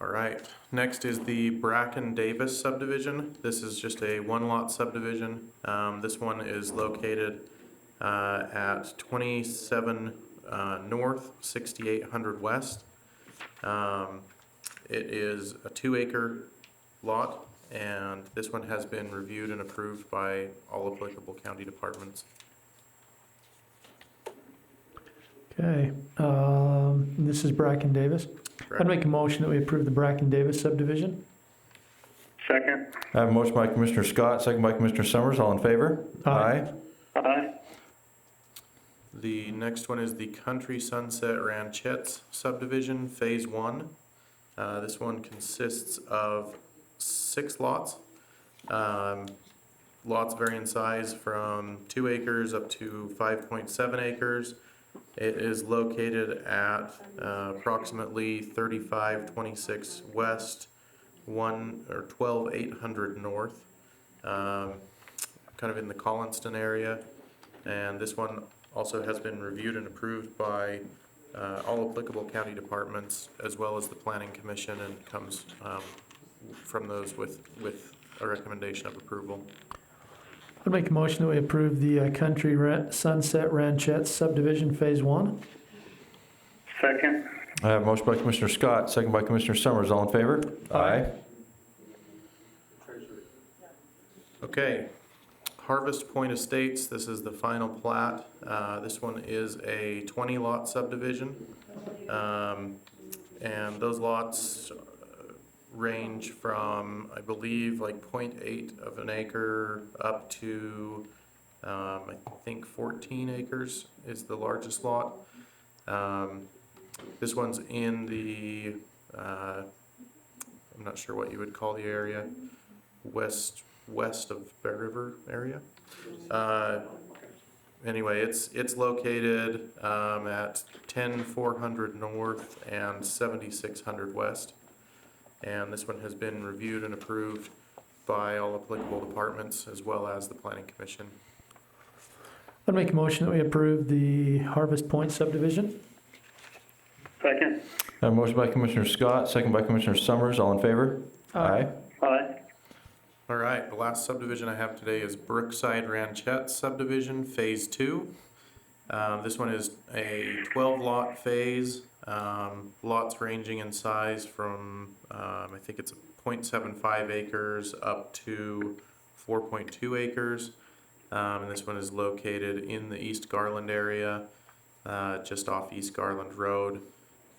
Speaker 14: All right, next is the Bracken Davis subdivision. This is just a 1-lot subdivision. This one is located at 27 North, 6800 West. It is a 2-acre lot, and this one has been reviewed and approved by all applicable county departments.
Speaker 2: Okay, this is Bracken Davis. I'd make a motion that we approve the Bracken Davis subdivision.
Speaker 3: Second.
Speaker 1: I have a motion by Commissioner Scott, second by Commissioner Summers. All in favor?
Speaker 2: Aye.
Speaker 3: Aye.
Speaker 14: The next one is the Country Sunset Ranchettes subdivision, Phase 1. This one consists of 6 lots. Lots vary in size from 2 acres up to 5.7 acres. It is located at approximately 3526 west, 12800 north, kind of in the Collinston area. And this one also has been reviewed and approved by all applicable county departments as well as the Planning Commission, and comes from those with a recommendation of approval.
Speaker 2: I'd make a motion that we approve the Sunset Ranchettes subdivision, Phase 1.
Speaker 3: Second.
Speaker 1: I have a motion by Commissioner Scott, second by Commissioner Summers. All in favor? Aye.
Speaker 14: Okay, Harvest Point Estates, this is the final plat. This one is a 20-lot subdivision. And those lots range from, I believe, like 0.8 of an acre up to, I think 14 acres is the largest lot. This one's in the, I'm not sure what you would call the area, west of Bear River area. Anyway, it's located at 10400 north and 7600 west. And this one has been reviewed and approved by all applicable departments as well as the Planning Commission.
Speaker 2: I'd make a motion that we approve the Harvest Point subdivision.
Speaker 3: Second.
Speaker 1: I have a motion by Commissioner Scott, second by Commissioner Summers. All in favor? Aye.
Speaker 3: Aye.
Speaker 14: All right, the last subdivision I have today is Brookside Ranchette subdivision, Phase 2. This one is a 12-lot phase. Lots ranging in size from, I think it's 0.75 acres up to 4.2 acres. And this one is located in the East Garland area, just off East Garland Road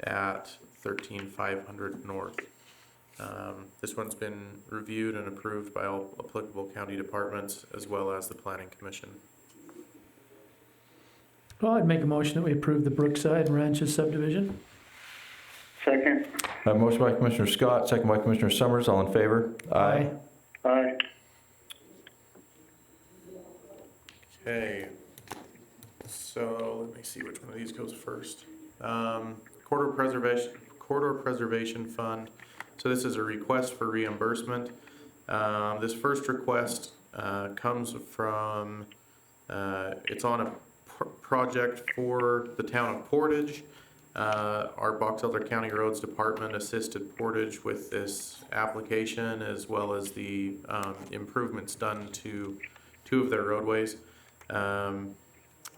Speaker 14: at 13500 north. This one's been reviewed and approved by all applicable county departments as well as the Planning Commission.
Speaker 2: Well, I'd make a motion that we approve the Brookside Ranches subdivision.
Speaker 3: Second.
Speaker 1: I have a motion by Commissioner Scott, second by Commissioner Summers. All in favor? Aye.
Speaker 3: Aye.
Speaker 14: Okay, so let me see which one of these goes first. Corridor Preservation Fund. So this is a request for reimbursement. This first request comes from, it's on a project for the town of Portage. Our Box Elder County Roads Department assisted Portage with this application as well as the improvements done to 2 of their roadways.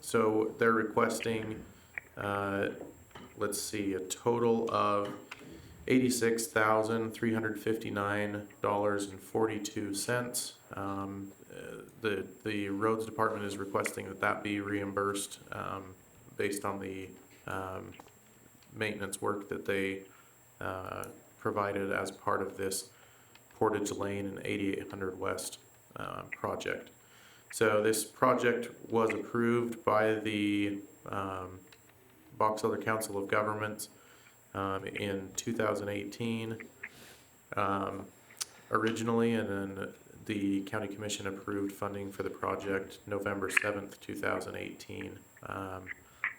Speaker 14: So they're requesting, let's see, a total of $86,359.42. The roads department is requesting that be reimbursed based on the maintenance work that they provided as part of this Portage Lane and 8800 West project. So this project was approved by the Box Elder Council of Governments in 2018 originally, and then the County Commission approved funding for the project November 7th, 2018.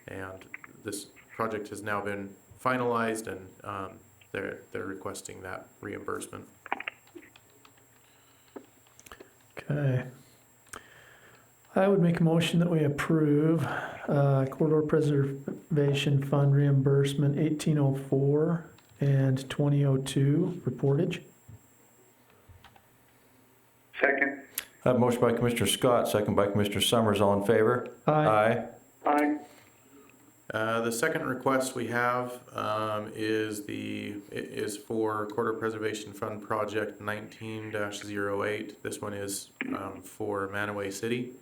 Speaker 14: And this project has now been finalized, and they're requesting that reimbursement.
Speaker 2: Okay. I would make a motion that we approve Corridor Preservation Fund reimbursement 1804 and 2002 for Portage.
Speaker 3: Second.
Speaker 1: I have a motion by Commissioner Scott, second by Commissioner Summers. All in favor?
Speaker 2: Aye.
Speaker 3: Aye.
Speaker 14: The second request we have is for Corridor Preservation Fund Project 19-08. This one is for Manaway City.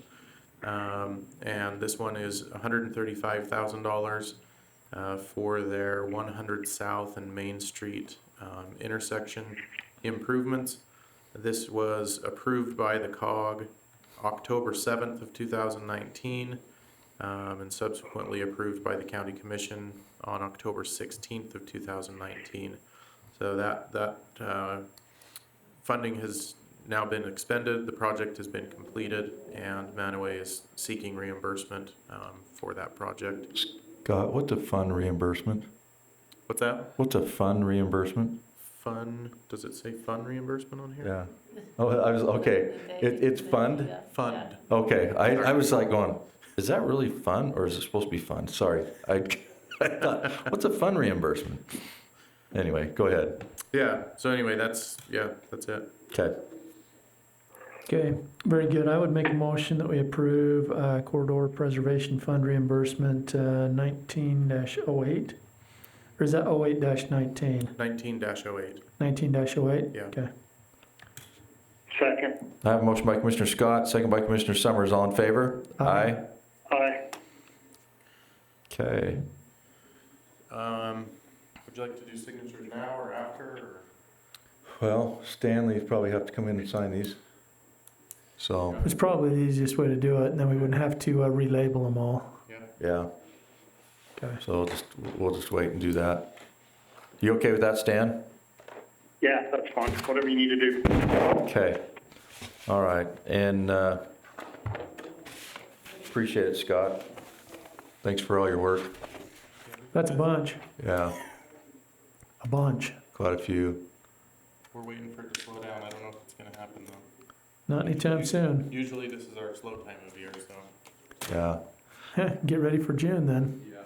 Speaker 14: And this one is $135,000 for their 100 South and Main Street intersection improvements. This was approved by the COG October 7th of 2019 and subsequently approved by the County Commission on October 16th of 2019. So that funding has now been expended, the project has been completed, and Manaway is seeking reimbursement for that project.
Speaker 1: Scott, what's a fund reimbursement?
Speaker 14: What's that?
Speaker 1: What's a fund reimbursement?
Speaker 14: Fund, does it say fund reimbursement on here?
Speaker 1: Yeah. Oh, I was, okay. It's fund?
Speaker 14: Fund.
Speaker 1: Okay, I was like going, is that really fun or is it supposed to be fun? Sorry. I thought, what's a fund reimbursement? Anyway, go ahead.
Speaker 14: Yeah, so anyway, that's it.
Speaker 1: Okay.
Speaker 2: Okay, very good. I would make a motion that we approve Corridor Preservation Fund reimbursement 19-08. Or is that 08-19?
Speaker 14: 19-08.
Speaker 2: 19-08?
Speaker 14: Yeah.
Speaker 2: Okay.
Speaker 3: Second.
Speaker 1: I have a motion by Commissioner Scott, second by Commissioner Summers. All in favor?
Speaker 2: Aye.
Speaker 3: Aye.
Speaker 1: Okay.
Speaker 14: Would you like to do signatures now or after? Or?
Speaker 1: Well, Stanley probably have to come in and sign these. So,
Speaker 2: It's probably the easiest way to do it, and then we wouldn't have to relabel them all.
Speaker 1: yeah.
Speaker 2: Okay.
Speaker 1: So we'll just wait and do that. You okay with that, Stan?
Speaker 3: Yeah, that's fine. Whatever you need to do.
Speaker 1: Okay. All right. And appreciate it, Scott. Thanks for all your work.
Speaker 2: That's a bunch.
Speaker 1: Yeah,
Speaker 2: A bunch.
Speaker 1: quite a few.
Speaker 14: We're waiting for it to slow down. I don't know if it's going to happen though.
Speaker 2: Not anytime soon.
Speaker 14: Usually this is our slow time of year, so.
Speaker 1: Yeah.
Speaker 2: Get ready for June then.
Speaker 14: Yeah.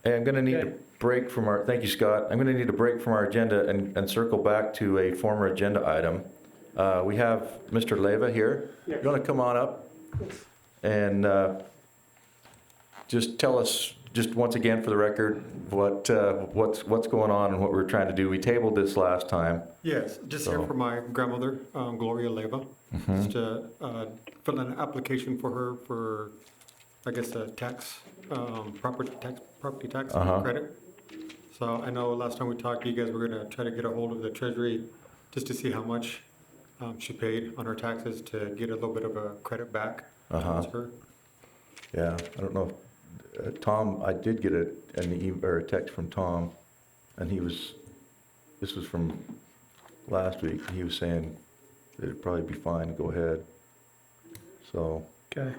Speaker 1: Hey, I'm gonna need
Speaker 2: Okay.
Speaker 1: to break from our, thank you, Scott. I'm gonna need to break from our agenda and circle back to a former agenda item. We have Mr. Leva here. You wanna come on up? And just tell us, just once again for the record, what's going on and what we're trying to do. We tabled this last time.
Speaker 15: Yes, just
Speaker 1: So-
Speaker 15: here for my grandmother, Gloria Leva. Just to fill in an application for her for, I guess, a tax, property tax credit. So I know last time we talked, you guys were gonna try to get a hold of the treasury just to see how much she paid on her taxes to get a little bit of a credit back towards her.
Speaker 1: Yeah, I don't know. Tom, I did get an email or a text from Tom, and this was from last week. He was saying that it'd probably be fine to go ahead. So,
Speaker 2: Okay.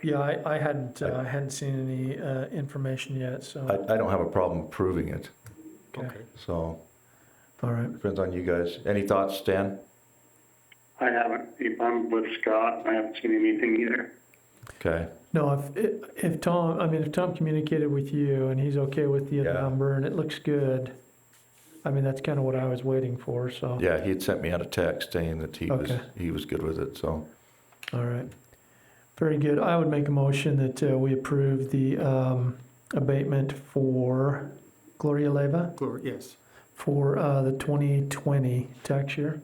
Speaker 2: Yeah, I hadn't seen any information yet, so.
Speaker 1: I don't have a problem approving it,
Speaker 15: Okay.
Speaker 1: so
Speaker 2: All right.
Speaker 1: depends on you guys. Any thoughts, Stan?
Speaker 3: I haven't. I'm with Scott. I haven't seen anything either.
Speaker 1: Okay,
Speaker 2: No, if Tom communicated with you and he's okay with the
Speaker 1: Yeah.
Speaker 2: number and it looks good, I mean, that's kind of what I was waiting for, so.
Speaker 1: yeah, he had sent me out a text saying that
Speaker 2: Okay.
Speaker 1: he was good with it, so.
Speaker 2: All right. Very good. I would make a motion that we approve the abatement for Gloria Leva
Speaker 15: Yes.
Speaker 2: for the 2020 tax year.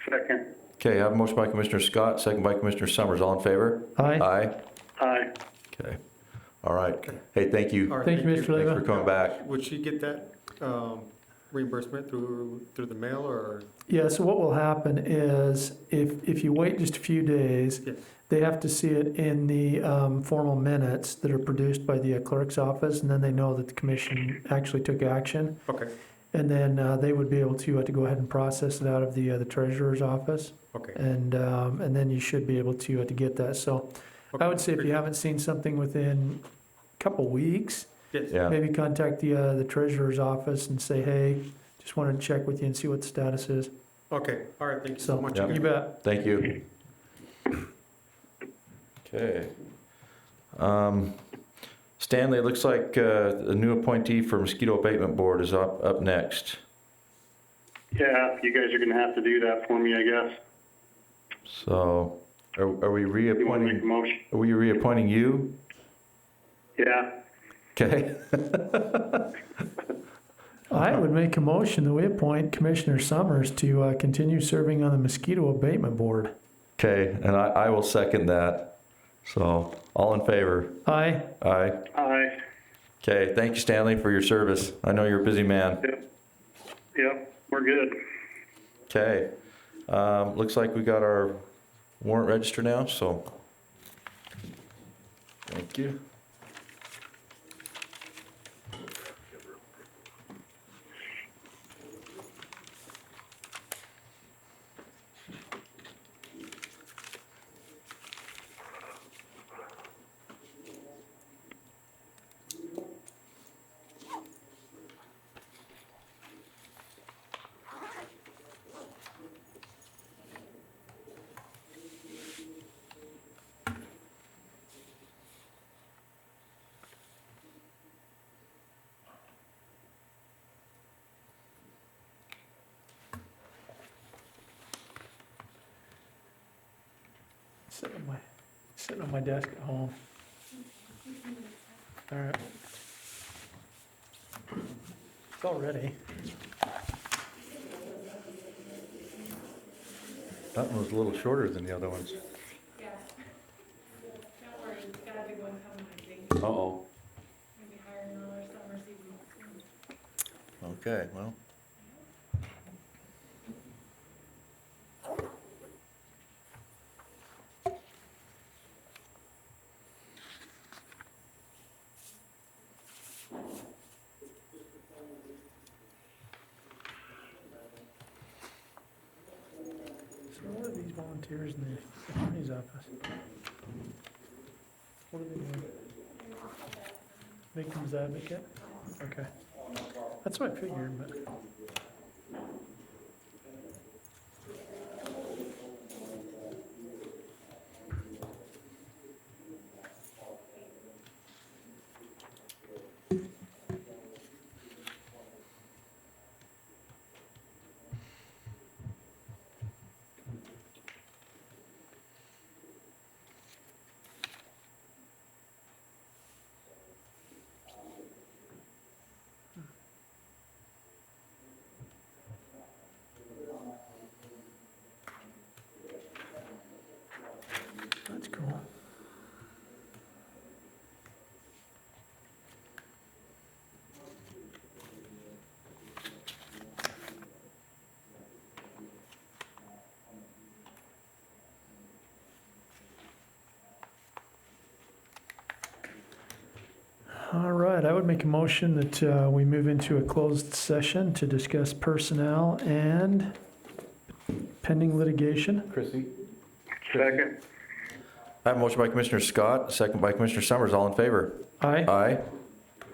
Speaker 3: Second.
Speaker 1: Okay, I have a motion by Commissioner Scott, second by Commissioner Summers. All in favor?
Speaker 2: Aye.
Speaker 1: Aye.
Speaker 3: Aye.
Speaker 1: Okay. All right. Hey, thank you.
Speaker 15: All right,
Speaker 2: Thank you, Mr.
Speaker 1: Thanks
Speaker 2: Leva.
Speaker 1: for coming back.
Speaker 15: Would she get that reimbursement through the mail or?
Speaker 2: Yeah, so what will happen is if you wait just a few days,
Speaker 15: Yes.
Speaker 2: they have to see it in the formal minutes that are produced by the clerk's office, and then they know that the commission actually took action.
Speaker 15: Okay,
Speaker 2: And then they would be able to go ahead and process it out of the treasurer's office.
Speaker 15: okay.
Speaker 2: And then you should be able to get that. So I would say if you haven't seen something within a couple weeks,
Speaker 15: Yes.
Speaker 1: Yeah.
Speaker 2: maybe contact the treasurer's office and say, hey, just wanted to check with you and see what the status is.
Speaker 15: Okay, all right, thank you so
Speaker 2: So,
Speaker 15: much.
Speaker 1: Yep.
Speaker 2: you bet.
Speaker 1: Thank you. Okay. Stanley, it looks like the new appointee for Mosquito Abatement Board is up next.
Speaker 3: Yeah, you guys are going to have to do that for me, I guess.
Speaker 1: So, are we
Speaker 3: You want to make a
Speaker 1: reappointing,
Speaker 3: motion?
Speaker 1: are we reappointing you?
Speaker 3: Yeah.
Speaker 1: Okay.
Speaker 2: I would make a motion that we appoint Commissioner Summers to continue serving on the Mosquito Abatement Board.
Speaker 1: Okay, and I will second that. So, all in favor?
Speaker 2: Aye.
Speaker 1: Aye.
Speaker 3: Aye.
Speaker 1: Okay, thank you, Stanley, for your service. I know you're a busy man.
Speaker 3: Yep, we're good.
Speaker 1: Okay, looks like we got our warrant register now, so. Thank you.
Speaker 2: Sitting on my desk at home. All right. It's all ready.
Speaker 1: That one was a little shorter than the other ones.
Speaker 4: Yeah. Don't worry, it's got a big one coming, I think.
Speaker 1: Uh-oh.
Speaker 4: Maybe higher than our summer season.
Speaker 1: Okay, well.
Speaker 2: So what are these volunteers in the attorney's office? What are they doing? Victims advocate? Okay. That's what I figured, but. That's cool. All right, I would make a motion that we move into a closed session to discuss personnel and pending litigation.
Speaker 1: Chrissy?
Speaker 3: Second.
Speaker 1: I have a motion by Commissioner Scott, second by Commissioner Summers. All in favor?
Speaker 2: Aye.
Speaker 1: Aye.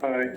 Speaker 3: Aye.